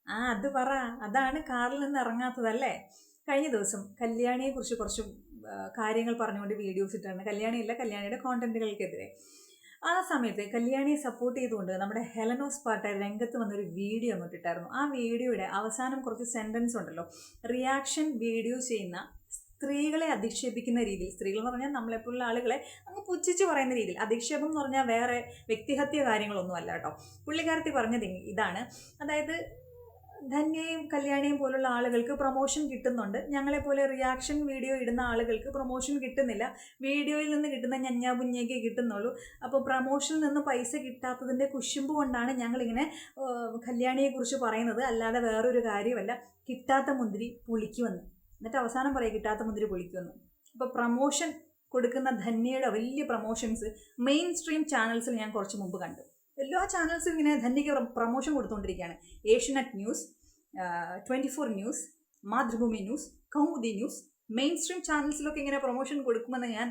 അത് പറ. അതാണ് കാറിൽ നിന്ന് ഇറങ്ങാത്തതല്ലേ? കഴിഞ്ഞ ദിവസം കല്യാണിയെക്കുറിച്ച് കുറച്ച് കാര്യങ്ങൾ പറഞ്ഞുകൊണ്ട് വീഡിയോസ് ഇട്ടായിരുന്നു. കല്യാണിയല്ല, കല്യാണിയുടെ കോണ്ടന്റുകൾക്കെതിരെ. ആ സമയത്ത് കല്യാണിയെ സപ്പോർട്ട് ചെയ്തുകൊണ്ട് നമ്മുടെ ഹെലനോസ് പാട്ട രംഗത്ത് വന്നൊരു വീഡിയോ അങ്ങോട്ട് ഇട്ടായിരുന്നു. ആ വീഡിയോയുടെ അവസാനം കുറച്ച് സെൻറ്റൻസ് ഉണ്ടല്ലോ, റിയാക്ഷൻ വീഡിയോ ചെയ്യുന്ന സ്ത്രീകളെ അധിക്ഷേപിക്കുന്ന രീതിയിൽ, സ്ത്രീകൾ എന്ന് പറഞ്ഞാൽ നമ്മളെപ്പോലുള്ള ആളുകളെ അങ്ങ് പുച്ഛിച്ച് പറയുന്ന രീതിയിൽ, അധിക്ഷേപം എന്ന് പറഞ്ഞാൽ വേറെ വ്യക്തിഹത്യ കാര്യങ്ങളൊന്നും അല്ല കേട്ടോ. പുള്ളിക്കാരത്തി പറഞ്ഞത് ഇതാണ്, അതായത് ധന്യയും കല്യാണിയും പോലുള്ള ആളുകൾക്ക് പ്രൊമോഷൻ കിട്ടുന്നുണ്ട്, ഞങ്ങളെപ്പോലെ റിയാക്ഷൻ വീഡിയോ ഇടുന്ന ആളുകൾക്ക് പ്രൊമോഷൻ കിട്ടുന്നില്ല, വീഡിയോയിൽ നിന്ന് കിട്ടുന്ന ഞഞ്ഞാ പുഞ്ഞയൊക്കെ കിട്ടുന്നുള്ളൂ. അപ്പോൾ പ്രൊമോഷനിൽ നിന്ന് പൈസ കിട്ടാത്തതിൻ്റെ കുശുമ്പ് കൊണ്ടാണ് ഞങ്ങളിങ്ങനെ കല്യാണിയെക്കുറിച്ച് പറയുന്നത്, അല്ലാതെ വേറൊരു കാര്യമല്ല. കിട്ടാത്ത മുന്തിരി പുളിക്കുമെന്ന്. എന്നിട്ട് അവസാനം പറയും കിട്ടാത്ത മുന്തിരി പുളിക്കുമെന്ന്. അപ്പോൾ പ്രൊമോഷൻ കൊടുക്കുന്ന ധന്യയുടെ വലിയ പ്രൊമോഷൻസ് മെയിൻ സ്ട്രീം ചാനൽസിൽ ഞാൻ കുറച്ച് മുമ്പ് കണ്ടു. എല്ലാ ചാനൽസും ഇങ്ങനെ ധന്യയ്ക്ക് പ്രൊമോഷൻ കൊടുത്തുകൊണ്ടിരിക്കുകയാണ്. Asianet news, 24 news, Mathrubhumi news, Kaumudi news, mainstream ചാനൽസിലൊക്കെ ഇങ്ങനെ പ്രൊമോഷൻ കൊടുക്കുമെന്ന് ഞാൻ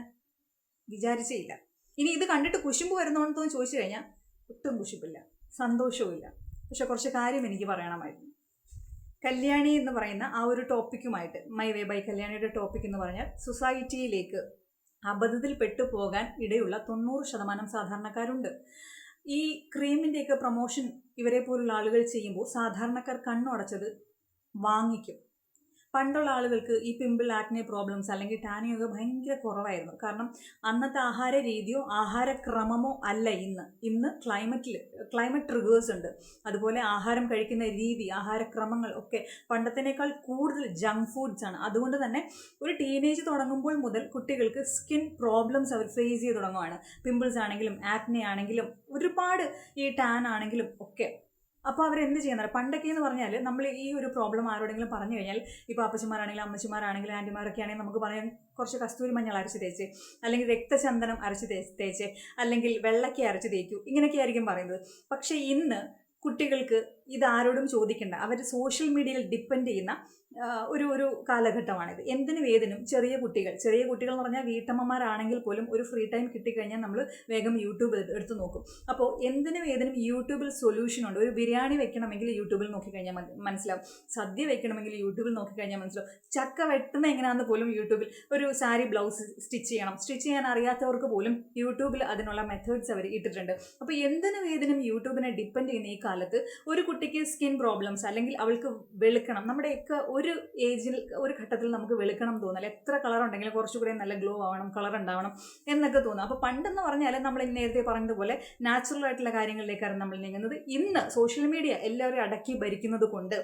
വിചാരിച്ചേയില്ല. ഇനി ഇത് കണ്ടിട്ട് കുശുമ്പ് വരുന്നോന്ന് ചോദിച്ചു കഴിഞ്ഞാൽ ഒട്ടും കുശുമ്പില്ല, സന്തോഷവുമില്ല. പക്ഷെ കുറച്ച് കാര്യം എനിക്ക് പറയണമായിരുന്നു. കല്യാണി എന്ന് പറയുന്ന ആ ഒരു ടോപ്പിക്കുമായിട്ട്, മൈ വേ ബൈ കല്യാണിയുടെ ടോപ്പിക് എന്ന് പറഞ്ഞാൽ സൊസൈറ്റിയിലേക്ക് അബദ്ധത്തിൽ പെട്ടുപോകാൻ ഇടയുള്ള 90% സാധാരണക്കാരുണ്ട്. ഈ ക്രീമിൻ്റെയൊക്കെ പ്രൊമോഷൻ ഇവരെ പോലുള്ള ആളുകൾ ചെയ്യുമ്പോൾ സാധാരണക്കാർ കണ്ണുടച്ചത് വാങ്ങിക്കും. പണ്ടുള്ള ആളുകൾക്ക് ഈ പിമ്പിൾ, ആക്നെ പ്രോബ്ലംസ് അല്ലെങ്കിൽ ടാനിയൊക്കെ ഭയങ്കര കുറവായിരുന്നു. കാരണം അന്നത്തെ ആഹാര രീതിയോ ആഹാരക്രമമോ അല്ല ഇന്ന് ക്ലൈമറ്റ് ട്രിഗേഴ്സ് ഉണ്ട്. അതുപോലെ ആഹാരം കഴിക്കുന്ന രീതി, ആഹാരക്രമങ്ങൾ ഒക്കെ പണ്ടത്തേക്കാൾ കൂടുതൽ ജങ്ക് ഫുഡ്സ് ആണ്. അതുകൊണ്ട് തന്നെ ഒരു ടീനേജ് തുടങ്ങുമ്പോൾ മുതൽ കുട്ടികൾക്ക് സ്കിൻ പ്രോബ്ലംസ് അവർ ഫേസ് ചെയ്ത് തുടങ്ങുകയാണ്. പിമ്പിൾസ് ആണെങ്കിലും ആക്നെ ആണെങ്കിലും ഒരുപാട് ഈ ടാൻ ആണെങ്കിലും ഒക്കെ. അപ്പോൾ അവരെന്ത് ചെയ്യുന്നത്, പണ്ടൊക്കെ എന്ന് പറഞ്ഞാൽ നമ്മൾ ഈ ഒരു പ്രോബ്ലം ആരോടെങ്കിലും പറഞ്ഞു കഴിഞ്ഞാൽ, ഇപ്പോൾ അപ്പച്ചമാരാണെങ്കിലും അമ്മച്ചിമാരാണെങ്കിലും ആൻറ്റിമാരൊക്കെ ആണെങ്കിൽ നമുക്ക് പറയാൻ കുറച്ച് കസ്തൂരി മഞ്ഞൾ അരച്ച് തേച്ച്, അല്ലെങ്കിൽ രക്തചന്ദനം അരച്ച് തേച്ച്, അല്ലെങ്കിൽ വെള്ളയ്ക്ക അരച്ച് തേക്കൂ, ഇങ്ങനെയൊക്കെ ആയിരിക്കും പറയുന്നത്. പക്ഷേ ഇന്ന് കുട്ടികൾക്ക് ഇതാരോടും ചോദിക്കേണ്ട, അവർ സോഷ്യൽ മീഡിയയിൽ ഡിപ്പെൻഡ് ചെയ്യുന്ന ഒരു കാലഘട്ടമാണിത്. എന്തിനും ഏതിനും ചെറിയ കുട്ടികൾ എന്ന് പറഞ്ഞാൽ വീട്ടമ്മമാരാണെങ്കിൽ പോലും ഒരു ഫ്രീ ടൈം കിട്ടിക്കഴിഞ്ഞാൽ നമ്മൾ വേഗം യൂട്യൂബ് എടുത്ത് നോക്കും. അപ്പോൾ എന്തിനും ഏതിനും യൂട്യൂബിൽ സൊല്യൂഷൻ ഉണ്ട്. ഒരു ബിരിയാണി വെക്കണമെങ്കിൽ യൂട്യൂബിൽ നോക്കിക്കഴിഞ്ഞാൽ മനസ്സിലാവും, സദ്യ വെക്കണമെങ്കിൽ യൂട്യൂബിൽ നോക്കിക്കഴിഞ്ഞാൽ മനസ്സിലാവും, ചക്ക വെട്ടുന്ന എങ്ങനെയാണെന്ന് പോലും യൂട്യൂബിൽ, ഒരു സാരി ബ്ലൗസ് സ്റ്റിച്ച് ചെയ്യാൻ അറിയാത്തവർക്ക് പോലും യൂട്യൂബിൽ അതിനുള്ള മെത്തേഡ്സ് അവർ ഇട്ടിട്ടുണ്ട്. അപ്പോൾ എന്തിനും ഏതിനും യൂട്യൂബിനെ ഡിപ്പെൻഡ് ചെയ്യുന്ന ഈ കാലത്ത് ഒരു കുട്ടിക്ക് സ്കിൻ പ്രോബ്ലംസ് അല്ലെങ്കിൽ അവൾക്ക് വെളുക്കണം, നമ്മുടെയൊക്കെ ഒരു ഏജിൽ ഒരു ഘട്ടത്തിൽ നമുക്ക് വെളുക്കണം തോന്നല, എത്ര കളർ ഉണ്ടെങ്കിലും കുറച്ചുകൂടെ നല്ല ഗ്ലോ ആവണം, കളർ ഉണ്ടാവണം എന്നൊക്കെ തോന്നും. അപ്പോൾ പണ്ടെന്ന് പറഞ്ഞാൽ നമ്മൾ നേരത്തെ പറഞ്ഞതുപോലെ നാച്ചുറൽ ആയിട്ടുള്ള കാര്യങ്ങളിലേക്കാണ് നമ്മൾ നീങ്ങുന്നത്. ഇന്ന് സോഷ്യൽ മീഡിയ എല്ലാവരും അടക്കി ഭരിക്കുന്നത് കൊണ്ട്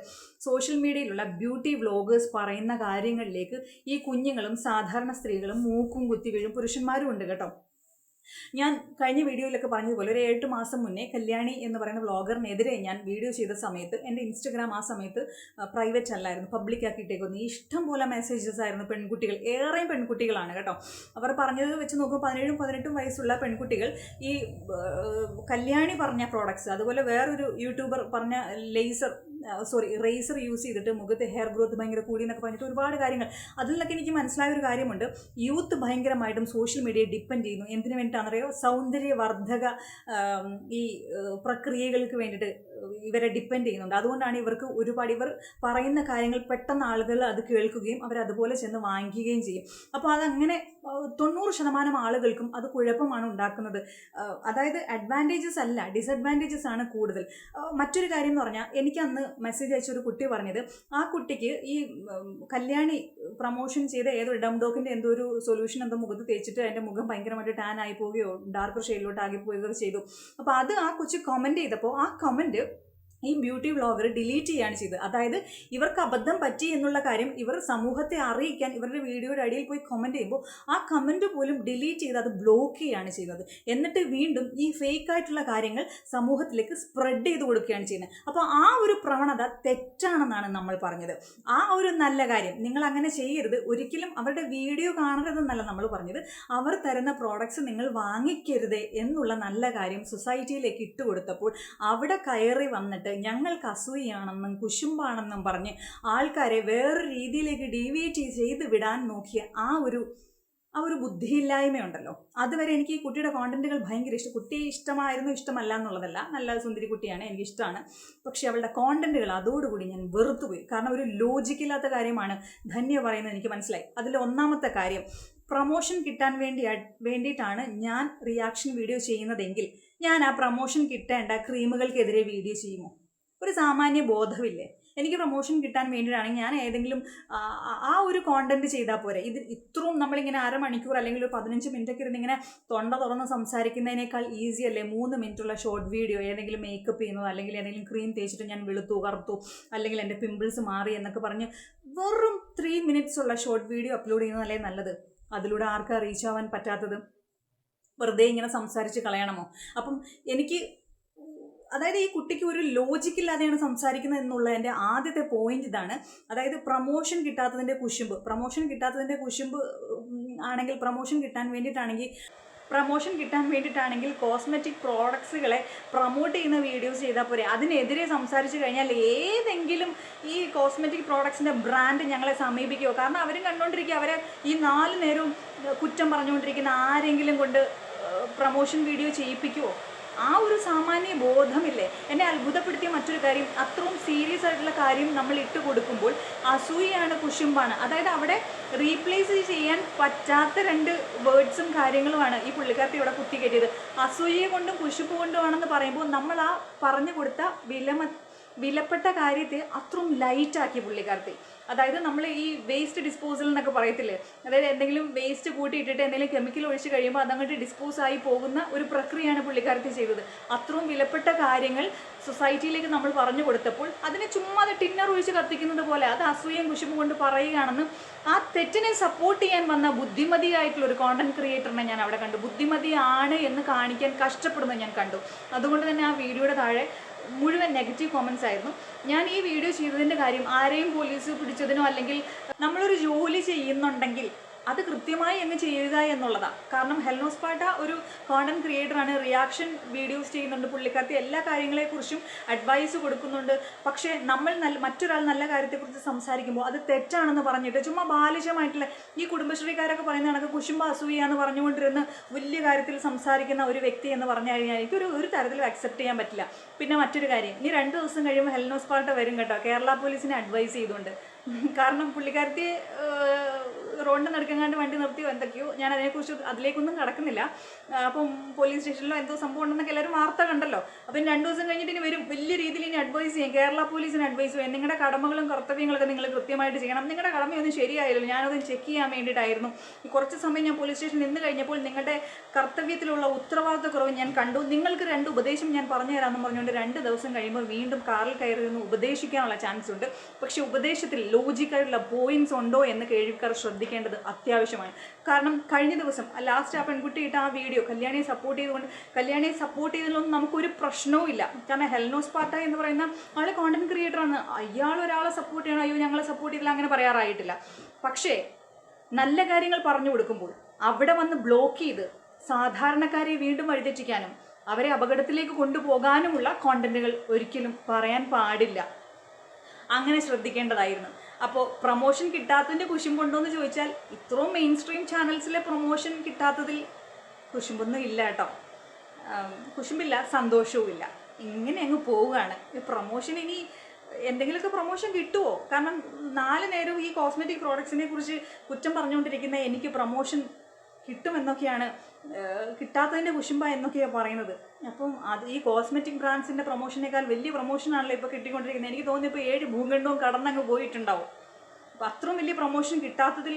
സോഷ്യൽ മീഡിയയിലുള്ള ബ്യൂട്ടി വ്ലോഗേഴ്സ് പറയുന്ന കാര്യങ്ങളിലേക്ക് ഈ കുഞ്ഞുങ്ങളും സാധാരണ സ്ത്രീകളും മൂക്കും കുത്തി വീഴും. പുരുഷന്മാരും ഉണ്ട് കേട്ടോ. ഞാൻ കഴിഞ്ഞ വീഡിയോയിലൊക്കെ പറഞ്ഞതുപോലെ ഒരു 8 മാസം മുന്നേ കല്യാണി എന്ന് പറയുന്ന വ്ളോഗറിനെതിരെ ഞാൻ വീഡിയോ ചെയ്ത സമയത്ത് എൻ്റെ ഇൻസ്റ്റഗ്രാം ആ സമയത്ത് പ്രൈവറ്റ് അല്ലായിരുന്നു, പബ്ലിക് ആക്കിയിട്ടേക്കൊന്നു. ഇഷ്ടം പോലെ മെസ്സേജസ് ആയിരുന്നു. പെൺകുട്ടികൾ, ഏറെയും പെൺകുട്ടികളാണ് കേട്ടോ. അവർ പറഞ്ഞത് വെച്ച് നോക്കുമ്പോൾ 17-18 വയസ്സുള്ള പെൺകുട്ടികൾ ഈ കല്യാണി പറഞ്ഞ പ്രോഡക്ട്സ്, അതുപോലെ വേറൊരു യൂട്യൂബർ പറഞ്ഞ റേസർ യൂസ് ചെയ്തിട്ട് മുഖത്ത് ഹെയർ ഗ്രോത്ത് ഭയങ്കര കൂടി എന്നൊക്കെ പറഞ്ഞിട്ട് ഒരുപാട് കാര്യങ്ങൾ. അതിൽ നിന്നൊക്കെ എനിക്ക് മനസ്സിലായ ഒരു കാര്യമുണ്ട്, യൂത്ത് ഭയങ്കരമായിട്ടും സോഷ്യൽ മീഡിയയെ ഡിപ്പെൻഡ് ചെയ്യുന്നു. എന്തിനു വേണ്ടിയിട്ടാണെന്നറിയോ? സൗന്ദര്യവർദ്ധക ഈ പ്രക്രിയകൾക്ക് വേണ്ടിയിട്ട് ഇവരെ ഡിപ്പെൻഡ് ചെയ്യുന്നുണ്ട്. അതുകൊണ്ടാണ് ഇവർക്ക് ഒരുപാട്, ഇവർ പറയുന്ന കാര്യങ്ങൾ പെട്ടെന്ന് ആളുകൾ അത് കേൾക്കുകയും അവരതുപോലെ ചെന്ന് വാങ്ങിക്കുകയും ചെയ്യും. അപ്പോൾ അതങ്ങനെ 90% ആളുകൾക്കും അത് കുഴപ്പമാണ് ഉണ്ടാക്കുന്നത്. അതായത് അഡ്വാൻറ്റേജസ് അല്ല, ഡിസഡ്വാൻറ്റേജസ് ആണ് കൂടുതൽ. മറ്റൊരു കാര്യം എന്ന് പറഞ്ഞാൽ, എനിക്ക് അന്ന് മെസ്സേജ് അയച്ചൊരു കുട്ടി പറഞ്ഞത്, ആ കുട്ടിക്ക് ഈ കല്യാണി പ്രൊമോഷൻ ചെയ്ത ഏതോ ഡംഡോക്കിൻ്റെ എന്തോ ഒരു സൊല്യൂഷൻ എന്തോ മുഖത്ത് തേച്ചിട്ട് അതിൻ്റെ മുഖം ഭയങ്കരമായിട്ട് ടാൻ ആയി പോവുകയോ ഡാർക്ക് ഷെയ്ഡിലോട്ട് ആകി പോവുകയോ ചെയ്തു. അപ്പോൾ അത് ആ കൊച്ചു കമൻറ്റ് ചെയ്തപ്പോൾ ആ കമൻറ്റ് ഈ ബ്യൂട്ടി വ്ളോഗർ ഡിലീറ്റ് ചെയ്യുകയാണ് ചെയ്തത്. അതായത് ഇവർക്ക് അബദ്ധം പറ്റി എന്നുള്ള കാര്യം ഇവർ സമൂഹത്തെ അറിയിക്കാൻ ഇവരുടെ വീഡിയോയുടെ അടിയിൽ പോയി കമൻറ്റ് ചെയ്യുമ്പോൾ ആ കമൻറ്റ് പോലും ഡിലീറ്റ് ചെയ്ത് അത് ബ്ലോക്ക് ചെയ്യുകയാണ് ചെയ്യുന്നത്. എന്നിട്ട് വീണ്ടും ഈ ഫേക്കായിട്ടുള്ള കാര്യങ്ങൾ സമൂഹത്തിലേക്ക് സ്പ്രെഡ് ചെയ്ത് കൊടുക്കുകയാണ് ചെയ്യുന്നത്. അപ്പോൾ ആ ഒരു പ്രവണത തെറ്റാണെന്നാണ് നമ്മൾ പറഞ്ഞത്. ആ ഒരു നല്ല കാര്യം നിങ്ങൾ അങ്ങനെ ചെയ്യരുത്, ഒരിക്കലും അവരുടെ വീഡിയോ കാണരുതെന്നല്ല നമ്മൾ പറഞ്ഞത്. അവർ തരുന്ന പ്രോഡക്ട്സ് നിങ്ങൾ വാങ്ങിക്കരുത് എന്നുള്ള നല്ല കാര്യം സൊസൈറ്റിയിലേക്ക് ഇട്ടുകൊടുത്തപ്പോൾ അവിടെ കയറി വന്നിട്ട് ഞങ്ങൾക്ക് അസൂയാണെന്നും കുശുമ്പാണെന്നും പറഞ്ഞ് ആൾക്കാരെ വേറൊരു രീതിയിലേക്ക് ഡീവിയേറ്റ് ചെയ്ത് വിടാൻ നോക്കിയ ആ ഒരു ആ ഒരു ബുദ്ധിയില്ലായ്മയുണ്ടല്ലോ. അതുവരെ എനിക്ക് ഈ കുട്ടിയുടെ കോണ്ടന്റുകൾ ഭയങ്കര ഇഷ്ടം. കുട്ടിയെ ഇഷ്ടമായിരുന്നു, ഇഷ്ടമല്ല എന്നുള്ളതല്ല, നല്ല സുന്ദരി കുട്ടിയാണ്, എനിക്കിഷ്ടമാണ്. പക്ഷെ അവളുടെ കോണ്ടന്റുകൾ അതോടുകൂടി ഞാൻ വെറുത്തുപോയി. കാരണം ഒരു ലോജിക്കില്ലാത്ത കാര്യമാണ് ധന്യ പറയുന്നത് എനിക്ക് മനസ്സിലായി. അതിൽ ഒന്നാമത്തെ കാര്യം, പ്രൊമോഷൻ കിട്ടാൻ വേണ്ടിയിട്ടാണ് ഞാൻ റിയാക്ഷൻ വീഡിയോ ചെയ്യുന്നതെങ്കിൽ ഞാൻ ആ പ്രൊമോഷൻ കിട്ടേണ്ട ക്രീമുകൾക്കെതിരെ വീഡിയോ ചെയ്യുമോ? ഒരു സാമാന്യ ബോധമില്ലേ? എനിക്ക് പ്രൊമോഷൻ കിട്ടാൻ വേണ്ടിയിട്ടാണെങ്കിൽ ഞാൻ ഏതെങ്കിലും ആ ഒരു കോണ്ടന്റ് ചെയ്താൽ പോരെ. ഇത്രയും നമ്മളിങ്ങനെ അരമണിക്കൂർ അല്ലെങ്കിൽ ഒരു 15 മിനിറ്റൊക്കെ ഇരുന്ന് ഇങ്ങനെ തൊണ്ട തുറന്ന് സംസാരിക്കുന്നതിനേക്കാൾ ഈസി അല്ലേ 3 മിനിറ്റുള്ള ഷോർട്ട് വീഡിയോ, ഏതെങ്കിലും മേക്കപ്പ് ചെയ്യുന്നതോ അല്ലെങ്കിൽ ഏതെങ്കിലും ക്രീം തേച്ചിട്ട് ഞാൻ വെളുത്തു കറുത്തു അല്ലെങ്കിൽ എൻ്റെ പിമ്പിൾസ് മാറി എന്നൊക്കെ പറഞ്ഞ് വെറും 3 മിനിറ്റ്സ് ഉള്ള ഷോർട്ട് വീഡിയോ അപ്ലോഡ് ചെയ്യുന്നതല്ലേ നല്ലത്? അതിലൂടെ ആർക്കാ റീച്ച് ആവാൻ പറ്റാത്തത്? വെറുതെ ഇങ്ങനെ സംസാരിച്ച് കളയണമോ? അപ്പം എനിക്ക് അതായത് ഈ കുട്ടിക്ക് ഒരു ലോജിക്കില്ലാതെയാണ് സംസാരിക്കുന്നത് എന്നുള്ള എൻ്റെ ആദ്യത്തെ പോയിന്റ് ഇതാണ്. അതായത് പ്രൊമോഷൻ കിട്ടാത്തതിൻ്റെ കുശുമ്പ് ആണെങ്കിൽ പ്രൊമോഷൻ കിട്ടാൻ വേണ്ടിയിട്ടാണെങ്കിൽ കോസ്മെറ്റിക് പ്രോഡക്ട്സുകളെ പ്രൊമോട്ട് ചെയ്യുന്ന വീഡിയോസ് ചെയ്താൽ പോരെ. അതിനെതിരെ സംസാരിച്ച് കഴിഞ്ഞാൽ ഏതെങ്കിലും ഈ കോസ്മെറ്റിക് പ്രോഡക്ട്സിൻ്റെ ബ്രാൻഡ് ഞങ്ങളെ സമീപിക്കുമോ? കാരണം അവരും കണ്ടുകൊണ്ടിരിക്കുക, അവരെ ഈ 4 നേരവും കുറ്റം പറഞ്ഞുകൊണ്ടിരിക്കുന്ന ആരെങ്കിലും കൊണ്ട് പ്രൊമോഷൻ വീഡിയോ ചെയ്യിപ്പിക്കുമോ? ആ ഒരു സാമാന്യ ബോധമില്ലേ? എന്നെ അത്ഭുതപ്പെടുത്തിയ മറ്റൊരു കാര്യം, അത്രയും സീരിയസ് ആയിട്ടുള്ള കാര്യം നമ്മൾ ഇട്ട് കൊടുക്കുമ്പോൾ അസൂയയാണ്, കുശുമ്പാണ്. അതായത് അവിടെ റീപ്ലേസ് ചെയ്യാൻ പറ്റാത്ത 2 വേർഡ്സും കാര്യങ്ങളുമാണ് ഈ പുള്ളിക്കാരത്തി ഇവിടെ കുത്തിക്കെട്ടിയത്. അസൂയ കൊണ്ടും കുശുമ്പ് കൊണ്ടുമാണെന്ന് പറയുമ്പോൾ നമ്മൾ ആ പറഞ്ഞു കൊടുത്ത വിലപ്പെട്ട കാര്യത്തെ അത്രയും ലൈറ്റാക്കി പുള്ളിക്കാരത്തി. അതായത് നമ്മൾ ഈ വേസ്റ്റ് ഡിസ്പോസൽ എന്നൊക്കെ പറയത്തില്ലേ, അതായത് എന്തെങ്കിലും വേസ്റ്റ് കൂട്ടിയിട്ടിട്ട് എന്തെങ്കിലും കെമിക്കൽ ഒഴിച്ച് കഴിയുമ്പോൾ അതങ്ങോട്ട് ഡിസ്പോസ് ആയി പോകുന്ന ഒരു പ്രക്രിയയാണ് പുള്ളിക്കാരത്തി ചെയ്തത്. അത്രയും വിലപ്പെട്ട കാര്യങ്ങൾ സൊസൈറ്റിയിലേക്ക് നമ്മൾ പറഞ്ഞു കൊടുത്തപ്പോൾ അതിനെ ചുമ്മാ ടിന്നർ ഒഴിച്ച് കത്തിക്കുന്നത് പോലെ അത് അസൂയം കുശുമ്പ് കൊണ്ട് പറയുകയാണെന്ന് ആ തെറ്റിനെ സപ്പോർട്ട് ചെയ്യാൻ വന്ന ബുദ്ധിമതിയായിട്ടുള്ള ഒരു കോണ്ടന്റ് ക്രിയേറ്ററിനെ ഞാൻ അവിടെ കണ്ടു. ബുദ്ധിമതിയാണ് എന്ന് കാണിക്കാൻ കഷ്ടപ്പെടുന്നത് ഞാൻ കണ്ടു. അതുകൊണ്ട് തന്നെ ആ വീഡിയോയുടെ താഴെ മുഴുവൻ നെഗറ്റീവ് കോമൻസ് ആയിരുന്നു. ഞാൻ ഈ വീഡിയോ ചെയ്തതിൻ്റെ കാര്യം ആരെയും പോലീസ് പിടിച്ചതിനോ അല്ലെങ്കിൽ നമ്മളൊരു ജോലി ചെയ്യുന്നുണ്ടെങ്കിൽ അത് കൃത്യമായി അങ്ങ് ചെയ്യുക എന്നുള്ളതാണ്. കാരണം ഹെൽനോസ് പാട്ട ഒരു കോണ്ടന്റ് ക്രിയേറ്ററാണ്, റിയാക്ഷൻ വീഡിയോസ് ചെയ്യുന്നുണ്ട്, പുള്ളിക്കാരത്തി എല്ലാ കാര്യങ്ങളെക്കുറിച്ചും അഡ്വൈസ് കൊടുക്കുന്നുണ്ട്. പക്ഷേ നമ്മൾ മറ്റൊരാൾ നല്ല കാര്യത്തെക്കുറിച്ച് സംസാരിക്കുമ്പോൾ അത് തെറ്റാണെന്ന് പറഞ്ഞിട്ട് ചുമ്മാ ബാലിശമായിട്ടുള്ള ഈ കുടുംബശ്രീക്കാരൊക്കെ പറയുന്ന കണക്ക് കുശുമ്പ അസൂയ എന്ന് പറഞ്ഞുകൊണ്ടിരുന്ന് വലിയ കാര്യത്തിൽ സംസാരിക്കുന്ന ഒരു വ്യക്തി എന്ന് പറഞ്ഞു കഴിഞ്ഞാൽ എനിക്കൊരു തരത്തിലും അക്സെപ്റ്റ് ചെയ്യാൻ പറ്റില്ല. പിന്നെ മറ്റൊരു കാര്യം, ഇനി 2 ദിവസം കഴിയുമ്പോൾ ഹെൽനോസ് പാട്ട വരും കേട്ടോ, കേരള പോലീസിനെ അഡ്വൈസ് ചെയ്തുകൊണ്ട്. കാരണം പുള്ളിക്കാരത്തി റോഡിൻ്റെ നടുക്കെങ്ങാണ്ട് വണ്ടി നിർത്തിയോ എന്തൊക്കെയോ, ഞാൻ അതിലേക്കൊന്നും കടക്കുന്നില്ല. അപ്പം പോലീസ് സ്റ്റേഷനിലോ എന്തോ സംഭവം ഉണ്ടെന്നൊക്കെ എല്ലാവരും വാർത്ത കണ്ടല്ലോ. അപ്പം 2 ദിവസം കഴിഞ്ഞിട്ട് ഇനി വരും, വലിയ രീതിയിൽ ഇനി അഡ്വൈസ് ചെയ്യാം, കേരള പോലീസിന് അഡ്വൈസ് ചെയ്യാം, നിങ്ങളുടെ കടമകളും കർത്തവ്യങ്ങളൊക്കെ നിങ്ങൾ കൃത്യമായിട്ട് ചെയ്യണം. നിങ്ങളുടെ കടമയൊന്നും ശരിയായില്ലല്ലോ, ഞാനതൊന്ന് ചെക്ക് ചെയ്യാൻ വേണ്ടിയിട്ടായിരുന്നു. കുറച്ച് സമയം ഞാൻ പോലീസ് സ്റ്റേഷനിൽ നിന്ന് കഴിഞ്ഞപ്പോൾ നിങ്ങളുടെ കർത്തവ്യത്തിലുള്ള ഉത്തരവാദിത്തക്കുറവ് ഞാൻ കണ്ടു, നിങ്ങൾക്ക് 2 ഉപദേശം ഞാൻ പറഞ്ഞു തരാമെന്ന് പറഞ്ഞുകൊണ്ട് 2 ദിവസം കഴിയുമ്പോൾ വീണ്ടും കാറിൽ കയറി നിന്ന് ഉപദേശിക്കാനുള്ള ചാൻസ് ഉണ്ട്. പക്ഷേ ഉപദേശത്തിൽ ലോജിക്കായിട്ടുള്ള പോയിന്റ്സ് ഉണ്ടോ എന്ന് കേൾവിക്കാർ ശ്രദ്ധിക്കേണ്ടത് അത്യാവശ്യമാണ്. കാരണം കഴിഞ്ഞ ദിവസം ലാസ്റ്റ് ആ പെൺകുട്ടി ഇട്ട ആ വീഡിയോ കല്യാണിയെ സപ്പോർട്ട് ചെയ്തതിലൊന്നും നമുക്കൊരു പ്രശ്നവും ഇല്ല. കാരണം ഹെൽനോസ് പാട്ട എന്ന് പറയുന്ന ആൾ കോണ്ടന്റ് ക്രിയേറ്ററാണ്, അയാൾ ഒരാളെ സപ്പോർട്ട് ചെയ്യണം, അയ്യോ ഞങ്ങളെ സപ്പോർട്ട് ചെയ്തില്ല അങ്ങനെ പറയാറായിട്ടില്ല. പക്ഷേ നല്ല കാര്യങ്ങൾ പറഞ്ഞു കൊടുക്കുമ്പോൾ അവിടെ വന്ന് ബ്ലോക്ക് ചെയ്ത് സാധാരണക്കാരെ വീണ്ടും വഴിതെറ്റിക്കാനും അവരെ അപകടത്തിലേക്ക് കൊണ്ടുപോകാനുമുള്ള കോണ്ടന്റുകൾ ഒരിക്കലും പറയാൻ പാടില്ല. അങ്ങനെ ശ്രദ്ധിക്കേണ്ടതായിരുന്നു. അപ്പോൾ പ്രൊമോഷൻ കിട്ടാത്തതിൻ്റെ കുശുമ്പുണ്ടോ എന്ന് ചോദിച്ചാൽ ഇത്രയും മെയിൻ സ്ട്രീം ചാനൽസിലെ പ്രൊമോഷൻ കിട്ടാത്തതിൽ കുശുമ്പൊന്നും ഇല്ല കേട്ടോ. കുശുമ്പില്ല, സന്തോഷവും ഇല്ല, ഇങ്ങനെ അങ്ങ് പോവുകയാണ്. പ്രൊമോഷൻ ഇനി എന്തെങ്കിലുമൊക്കെ പ്രൊമോഷൻ കിട്ടുമോ? കാരണം 4 നേരവും ഈ കോസ്മെറ്റിക് പ്രോഡക്ട്സിനെ കുറിച്ച് കുറ്റം പറഞ്ഞുകൊണ്ടിരിക്കുന്ന എനിക്ക് പ്രൊമോഷൻ കിട്ടുമെന്നൊക്കെയാണ്, കിട്ടാത്തതിൻ്റെ കുശുമ്പ എന്നൊക്കെയാണ് പറയുന്നത്. അപ്പം അത് ഈ കോസ്മെറ്റിക് ബ്രാൻഡ്സിൻ്റെ പ്രൊമോഷനേക്കാൾ വലിയ പ്രൊമോഷനാണല്ലോ ഇപ്പോൾ കിട്ടിക്കൊണ്ടിരിക്കുന്നത്. എനിക്ക് തോന്നുന്നു ഇപ്പോൾ 7 ഭൂഖണ്ഡവും കടന്നങ്ങ് പോയിട്ടുണ്ടാവും. അപ്പം അത്രയും വലിയ പ്രൊമോഷൻ കിട്ടാത്തതിൽ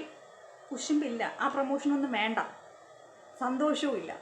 കുശുമ്പില്ല, ആ പ്രൊമോഷനൊന്നും വേണ്ട, സന്തോഷവും ഇല്ല.